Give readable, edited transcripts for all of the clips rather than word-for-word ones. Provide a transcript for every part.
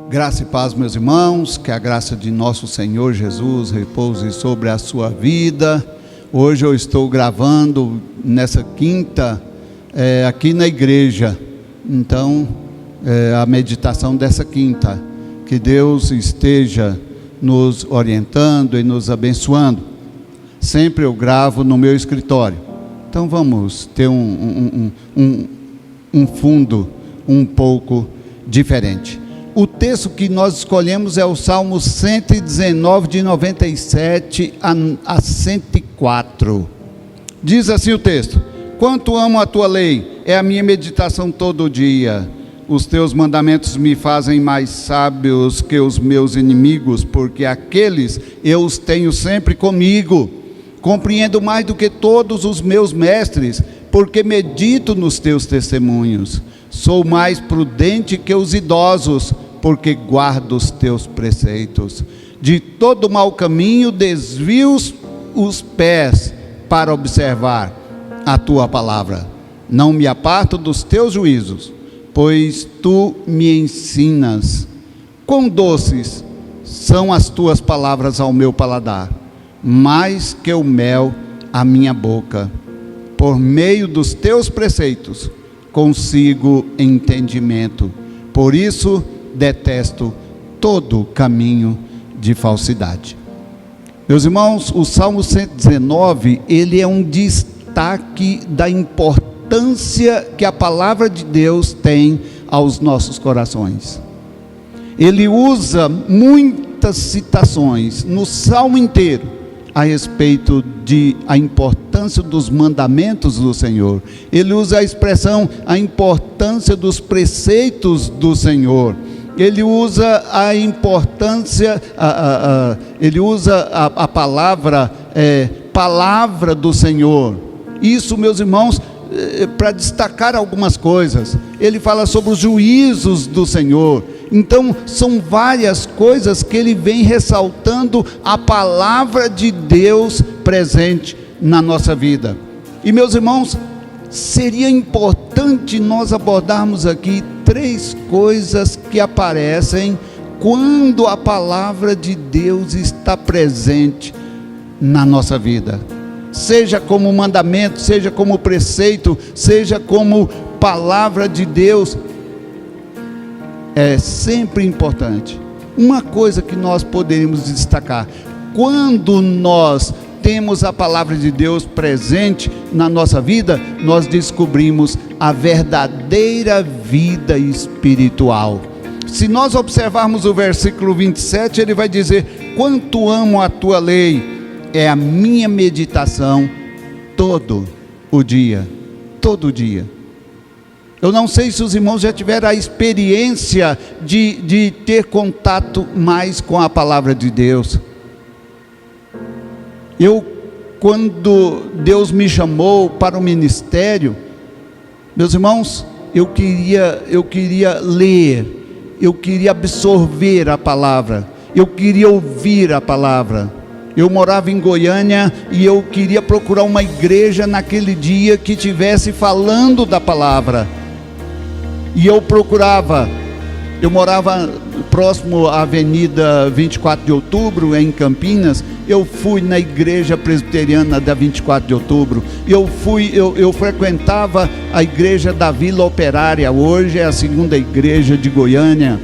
Graça e paz, meus irmãos, que a graça de nosso Senhor Jesus repouse sobre a sua vida. Hoje eu estou gravando nessa quinta, aqui na igreja, então, a meditação dessa quinta. Que Deus esteja nos orientando e nos abençoando. Sempre eu gravo no meu escritório, então vamos ter um fundo um pouco diferente. O texto que nós escolhemos é o Salmo 119, de 97 a 104. Diz assim o texto: quanto amo a tua lei, é a minha meditação todo dia. Os teus mandamentos me fazem mais sábios que os meus inimigos, porque aqueles eu os tenho sempre comigo. Compreendo mais do que todos os meus mestres, porque medito nos teus testemunhos. Sou mais prudente que os idosos, porque guardo os teus preceitos. De todo mau caminho desvio os pés para observar a tua palavra. Não me aparto dos teus juízos, pois tu me ensinas. Quão doces são as tuas palavras ao meu paladar, mais que o mel à minha boca. Por meio dos teus preceitos consigo entendimento. Por isso detesto todo caminho de falsidade. Meus irmãos, o Salmo 119, ele é um destaque da importância que a palavra de Deus tem aos nossos corações. Ele usa muitas citações no Salmo inteiro a respeito a importância dos mandamentos do Senhor. Ele usa a expressão, a importância dos preceitos do Senhor. Ele usa a importância, ele usa a palavra, palavra do Senhor. Isso, meus irmãos, para destacar algumas coisas. Ele fala sobre os juízos do Senhor. Então, são várias coisas que ele vem ressaltando a palavra de Deus presente na nossa vida. E, meus irmãos, seria importante nós abordarmos aqui 3 coisas que aparecem quando a palavra de Deus está presente na nossa vida. Seja como mandamento, seja como preceito, seja como palavra de Deus, é sempre importante. Uma coisa que nós poderíamos destacar: quando nós temos a palavra de Deus presente na nossa vida, nós descobrimos a verdadeira vida espiritual. Se nós observarmos o versículo 27, ele vai dizer: quanto amo a tua lei, é a minha meditação todo o dia. Todo dia. Eu não sei se os irmãos já tiveram a experiência de ter contato mais com a palavra de Deus. Quando Deus me chamou para o ministério, meus irmãos, eu queria ler, eu queria absorver a palavra, eu queria ouvir a palavra. Eu morava em Goiânia e eu queria procurar uma igreja naquele dia que estivesse falando da palavra. E eu procurava. Eu morava próximo à Avenida 24 de Outubro, em Campinas. Eu fui na igreja presbiteriana da 24 de Outubro. Eu frequentava a igreja da Vila Operária. Hoje é a segunda igreja de Goiânia.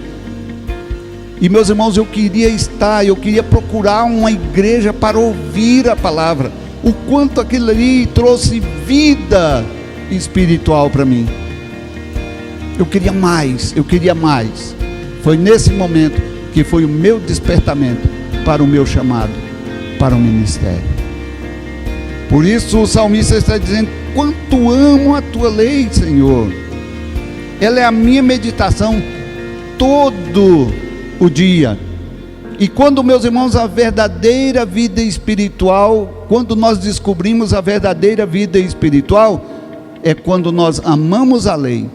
E, meus irmãos, eu queria procurar uma igreja para ouvir a palavra. O quanto aquilo ali trouxe vida espiritual para mim. Eu queria mais. Foi nesse momento que foi o meu despertamento para o meu chamado, para o ministério. Por isso o salmista está dizendo: quanto amo a tua lei, Senhor. Ela é a minha meditação todo o dia. E quando, meus irmãos, a verdadeira vida espiritual, quando nós descobrimos a verdadeira vida espiritual, é quando nós amamos a lei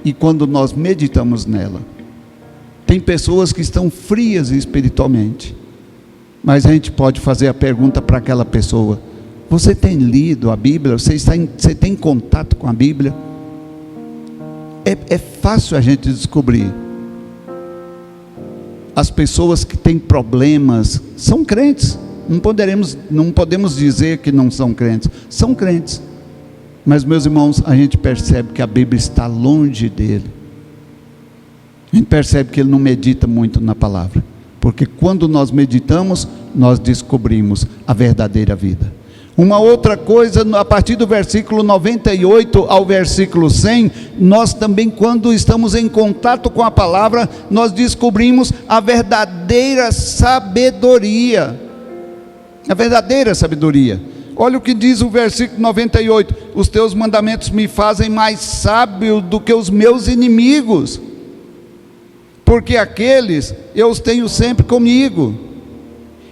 e quando nós meditamos nela. Tem pessoas que estão frias espiritualmente, mas a gente pode fazer a pergunta para aquela pessoa: você tem lido a Bíblia? Você tem contato com a Bíblia? É fácil a gente descobrir. as pessoas que têm problemas são crentes. Não podemos dizer que não são crentes. São crentes. Mas, meus irmãos, a gente percebe que a Bíblia está longe dele. A gente percebe que ele não medita muito na palavra. Porque quando nós meditamos, nós descobrimos a verdadeira vida. Uma outra coisa, a partir do versículo 98 ao versículo 100, nós também, quando estamos em contato com a palavra, nós descobrimos a verdadeira sabedoria. A verdadeira sabedoria. Olha o que diz o versículo 98: os teus mandamentos me fazem mais sábio do que os meus inimigos, porque aqueles eu os tenho sempre comigo.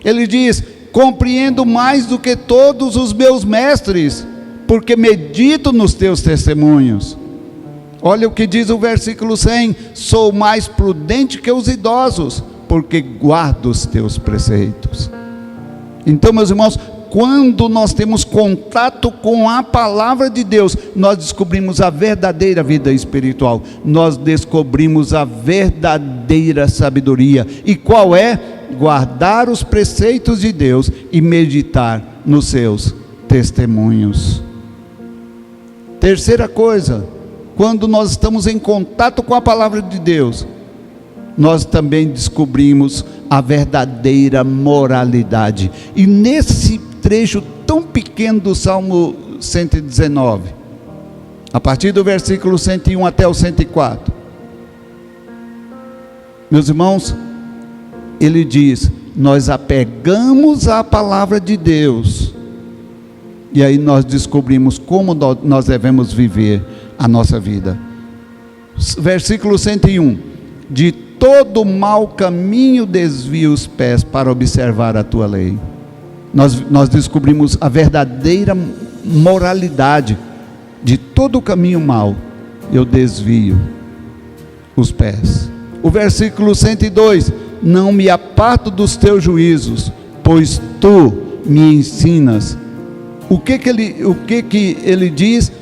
Ele diz: compreendo mais do que todos os meus mestres, porque medito nos teus testemunhos. Olha o que diz o versículo 100: sou mais prudente que os idosos, porque guardo os teus preceitos. Então, meus irmãos, quando nós temos contato com a palavra de Deus, nós descobrimos a verdadeira vida espiritual, nós descobrimos a verdadeira sabedoria. E qual é? Guardar os preceitos de Deus e meditar nos seus testemunhos. Terceira coisa, quando nós estamos em contato com a palavra de Deus, nós também descobrimos a verdadeira moralidade. E nesse trecho tão pequeno do Salmo 119, a partir do versículo 101 até o 104, meus irmãos, ele diz: nós apegamos à palavra de Deus, e aí nós descobrimos como nós devemos viver a nossa vida. Versículo 101: de todo mau caminho desvia os pés para observar a tua lei. Nós descobrimos a verdadeira moralidade. De todo o caminho mau eu desvio os pés. O versículo 102: não me aparto dos teus juízos, pois tu me ensinas. O que ele diz?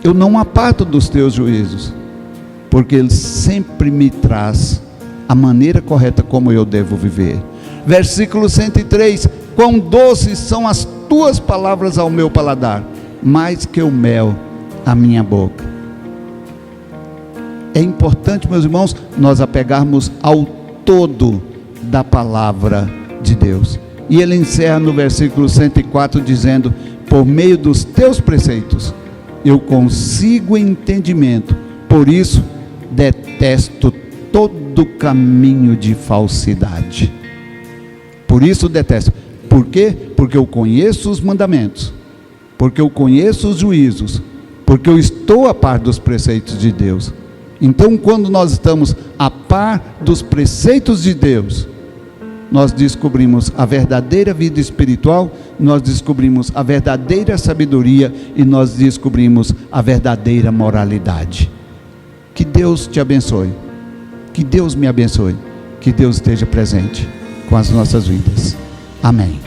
Eu não aparto dos teus juízos, porque ele sempre me traz a maneira correta como eu devo viver. Versículo 103: quão doces são as tuas palavras ao meu paladar, mais que o mel à minha boca. É importante, meus irmãos, nós apegarmos ao todo da palavra de Deus. E ele encerra no versículo 104 dizendo: por meio dos teus preceitos eu consigo entendimento, por isso detesto todo caminho de falsidade. Por isso detesto. Por quê? Porque eu conheço os mandamentos, porque eu conheço os juízos, porque eu estou a par dos preceitos de Deus. Então, quando nós estamos a par dos preceitos de Deus, nós descobrimos a verdadeira vida espiritual, nós descobrimos a verdadeira sabedoria e nós descobrimos a verdadeira moralidade. Que Deus te abençoe, que Deus me abençoe, que Deus esteja presente com as nossas vidas. Amém.